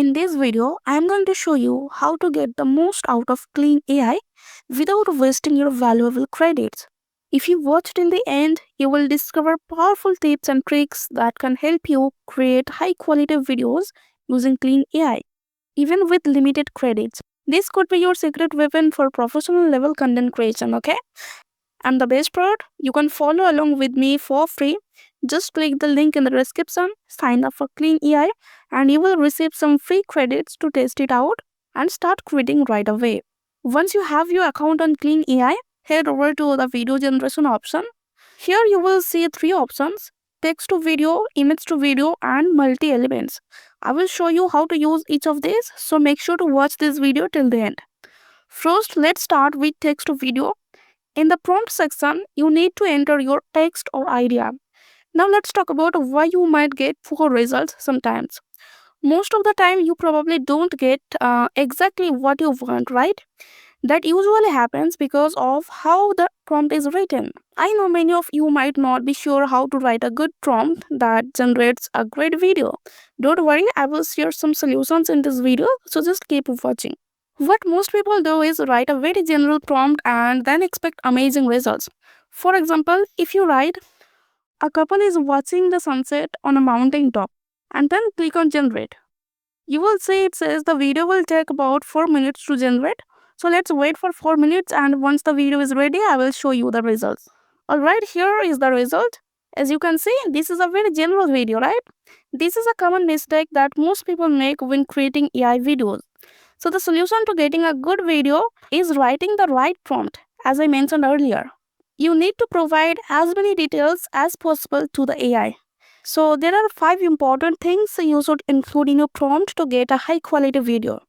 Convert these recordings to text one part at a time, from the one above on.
In this video, I am going to show you how to get the most out of Kling AI without wasting your valuable credits. If you watch till the end, you will discover powerful tips and tricks that can help you create high quality videos using Kling AI, even with limited credits. This could be your secret weapon for professional level content creation, okay? And the best part, you can follow along with me for free. Just click the link in the description, sign up for Kling AI, and you will receive some free credits to test it out and start creating right away. Once you have your account on Kling AI, head over to the video generation option. Here you will see three options: text to video, image to video, and multi elements. I will show you how to use each of these, so make sure to watch this video till the end. First, let's start with text to video. In the prompt section, you need to enter your text or idea. Now let's talk about why you might get poor results sometimes. Most of the time, you probably don't get exactly what you want, right? That usually happens because of how the prompt is written. I know many of you might not be sure how to write a good prompt that generates a great video. Don't worry, I will share some solutions in this video, so just keep watching. What most people do is write a very general prompt and then expect amazing results. For example, if you write, a couple is watching the sunset on a mountain top, and then click on generate, you will see it says the video will take about 4 minutes to generate. So let's wait for 4 minutes, and once the video is ready, I will show you the results. Alright, here is the result. As you can see, this is a very general video, right? This is a common mistake that most people make when creating AI videos. So the solution to getting a good video is writing the right prompt, as I mentioned earlier. You need to provide as many details as possible to the AI. So there are 5 important things you should include in your prompt to get a high quality video.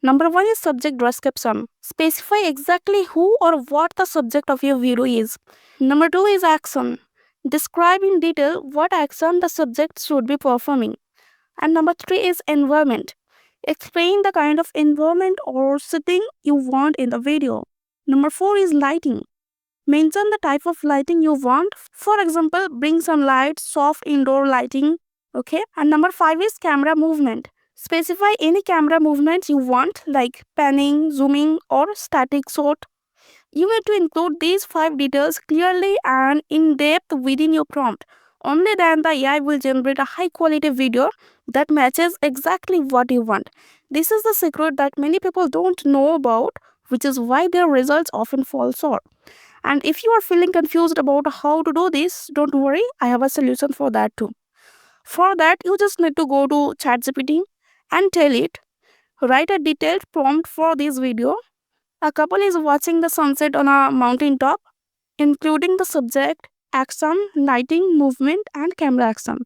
Number 1 is subject description. Specify exactly who or what the subject of your video is. Number 2 is action. Describe in detail what action the subject should be performing. And number 3 is environment. Explain the kind of environment or setting you want in the video. Number 4 is lighting. Mention the type of lighting you want. For example, bring some lights, soft indoor lighting. Okay. And number 5 is camera movement. Specify any camera movements you want, like panning, zooming, or static shot. You need to include these 5 details clearly and in depth within your prompt. Only then the AI will generate a high quality video that matches exactly what you want. This is the secret that many people don't know about, which is why their results often fall short. And if you are feeling confused about how to do this, don't worry, I have a solution for that too. For that, you just need to go to ChatGPT and tell it, write a detailed prompt for this video. A couple is watching the sunset on a mountain top, including the subject, action, lighting, movement, and camera action.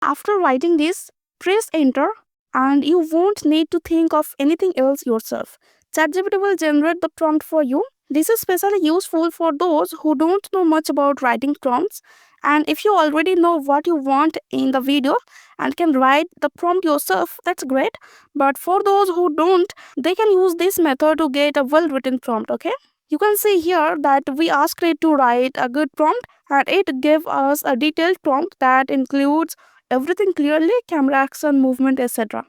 After writing this, press enter and you won't need to think of anything else yourself. ChatGPT will generate the prompt for you. This is especially useful for those who don't know much about writing prompts. And if you already know what you want in the video and can write the prompt yourself, that's great. But for those who don't, they can use this method to get a well-written prompt, okay? You can see here that we asked it to write a good prompt and it gave us a detailed prompt that includes everything clearly, camera action, movement, etc.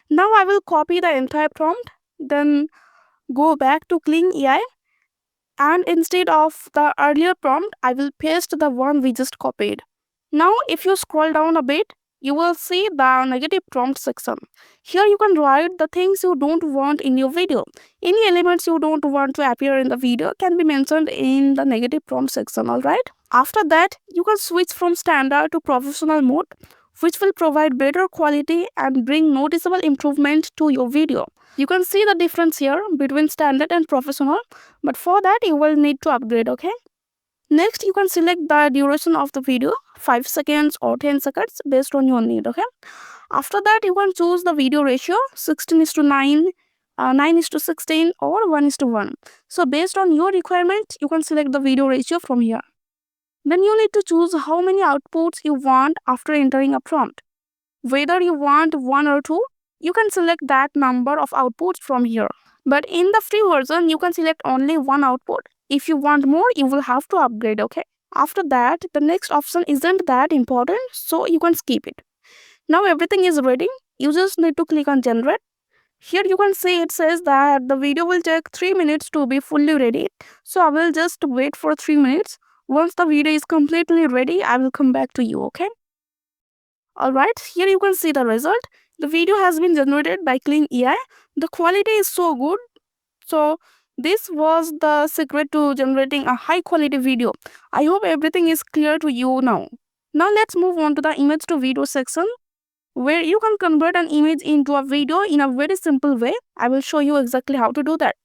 Now I will copy the entire prompt, then go back to Kling AI, and instead of the earlier prompt, I will paste the one we just copied. Now if you scroll down a bit, you will see the negative prompt section. Here you can write the things you don't want in your video. Any elements you don't want to appear in the video can be mentioned in the negative prompt section, alright? After that, you can switch from standard to professional mode, which will provide better quality and bring noticeable improvement to your video. You can see the difference here between standard and professional, but for that you will need to upgrade, okay? Next, you can select the duration of the video, 5 seconds or 10 seconds based on your need, okay? After that, you can choose the video ratio, 16:9, 9:16 or 1:1. So based on your requirement, you can select the video ratio from here. Then you need to choose how many outputs you want after entering a prompt. Whether you want 1 or 2, you can select that number of outputs from here. But in the free version, you can select only 1 output. If you want more, you will have to upgrade, okay? After that, the next option isn't that important, so you can skip it. Now everything is ready. You just need to click on generate. Here you can see it says that the video will take 3 minutes to be fully ready. So I will just wait for 3 minutes. Once the video is completely ready, I will come back to you, okay? Alright, here you can see the result. The video has been generated by Kling AI. The quality is so good. So this was the secret to generating a high quality video. I hope everything is clear to you now. Now let's move on to the image to video section, where you can convert an image into a video in a very simple way. I will show you exactly how to do that.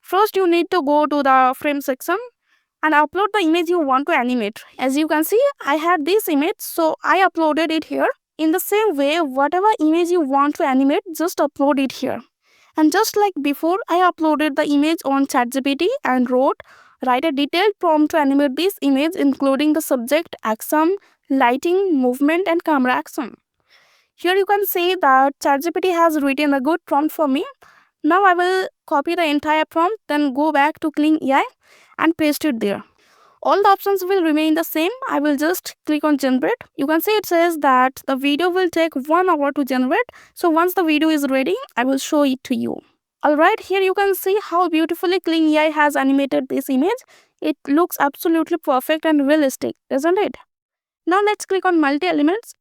First, you need to go to the frame section and upload the image you want to animate. As you can see, I had this image, so I uploaded it here. In the same way, whatever image you want to animate, just upload it here. And just like before, I uploaded the image on ChatGPT and write a detailed prompt to animate this image, including the subject, action, lighting, movement, and camera action. Here you can see that ChatGPT has written a good prompt for me. Now I will copy the entire prompt, then go back to Kling AI and paste it there. All the options will remain the same. I will just click on generate. You can see it says that the video will take 1 hour to generate. So once the video is ready, I will show it to you. Alright, here you can see how beautifully Kling AI has animated this image. It looks absolutely perfect and realistic, isn't it? Now let's click on multi-elements.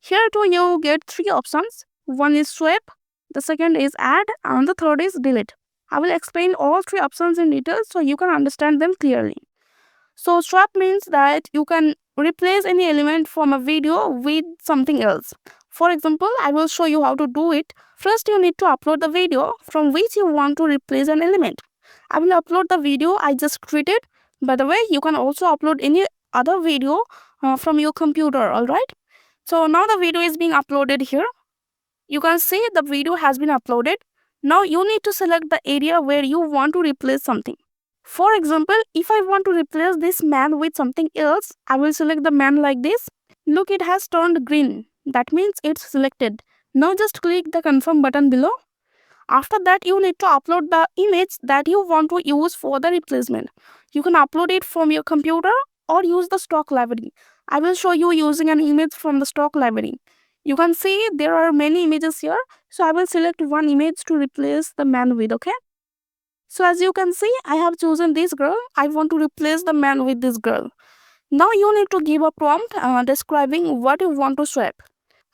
Here too you get 3 options. One is swipe, the second is add, and the third is delete. I will explain all 3 options in detail so you can understand them clearly. So swap means that you can replace any element from a video with something else. For example, I will show you how to do it. First, you need to upload the video from which you want to replace an element. I will upload the video I just created. By the way, you can also upload any other video from your computer, alright? So now the video is being uploaded here. You can see the video has been uploaded. Now you need to select the area where you want to replace something. For example, if I want to replace this man with something else, I will select the man like this. Look, it has turned green. That means it's selected. Now just click the confirm button below. After that, you need to upload the image that you want to use for the replacement. You can upload it from your computer or use the stock library. I will show you using an image from the stock library. You can see there are many images here. So I will select one image to replace the man with, okay? So as you can see, I have chosen this girl. I want to replace the man with this girl. Now you need to give a prompt describing what you want to swap.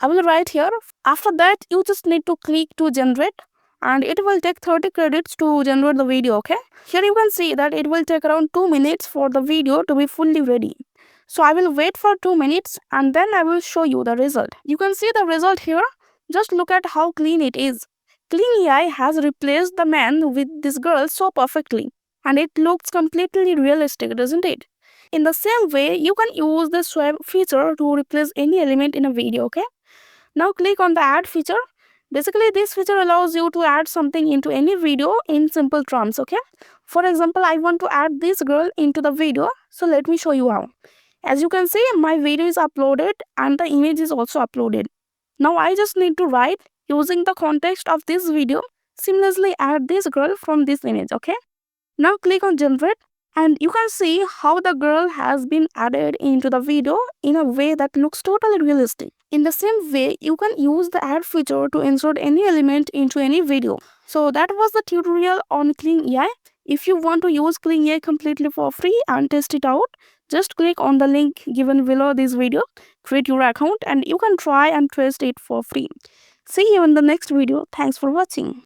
I will write here. After that, you just need to click to generate, and it will take 30 credits to generate the video, okay? Here you can see that it will take around 2 minutes for the video to be fully ready. So I will wait for 2 minutes and then I will show you the result. You can see the result here. Just look at how clean it is. Kling AI has replaced the man with this girl so perfectly, and it looks completely realistic, doesn't it? In the same way, you can use the swipe feature to replace any element in a video, okay? Now click on the add feature. Basically, this feature allows you to add something into any video in simple terms, okay? For example, I want to add this girl into the video, so let me show you how. As you can see, my video is uploaded and the image is also uploaded. Now I just need to write using the context of this video, seamlessly add this girl from this image, okay? Now click on generate and you can see how the girl has been added into the video in a way that looks totally realistic. In the same way, you can use the add feature to insert any element into any video. So that was the tutorial on Kling AI. If you want to use Kling AI completely for free and test it out, just click on the link given below this video, create your account, and you can try and test it for free. See you in the next video. Thanks for watching.